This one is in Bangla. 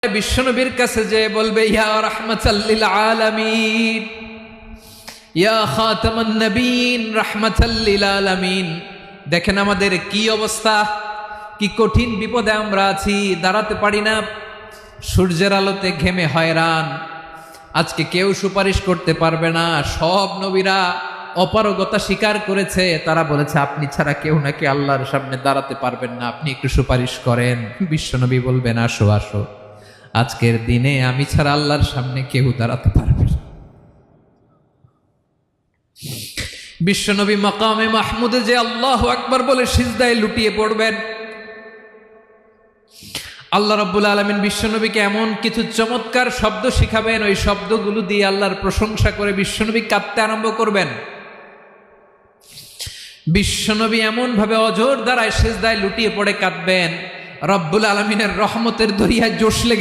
বিশ্বনবীর কাছে যে বলবে ইয়া রাহমাতাল লিল আলামিন, ইয়া খাতামান নবীন রাহমাতাল লিল আলামিন। দেখেন আমাদের কি অবস্থা, কি কঠিন বিপদে আমরা আছি, দাঁড়াতে পারি না, সূর্যের আলোতে ঘেমে হয়রান। আজকে কেউ সুপারিশ করতে পারবে না। সব নবীরা অপারগতা স্বীকার করেছে, তারা বলেছে আপনি ছাড়া কেউ নাকি আল্লাহর সামনে দাঁড়াতে পারবেন না, আপনি একটু সুপারিশ করেন। বিশ্বনবী বলবেন আসো আসো, আজকের দিনে আমি ছাড়া আল্লাহর সামনে কেউ দাঁড়াতে পারবে না। বিশ্বনবী মাকামে মাহমুদে যে আল্লাহু আকবার বলে সিজদায় লুটিয়ে পড়বেন, আল্লাহ রাব্বুল আলামিন বিশ্বনবীকে এমন কিছু চমৎকার শব্দ শিখাবেন, ওই শব্দগুলো দিয়ে আল্লাহর প্রশংসা করে বিশ্বনবী কাঁদতে আরম্ভ করবেন। বিশ্বনবী এমন ভাবে অজর দ্বারায় সিজদায় লুটিয়ে পড়ে কাঁদবেন, রব্বুল আলামিনের রহমতের দরিয়ায় জোশ লেগে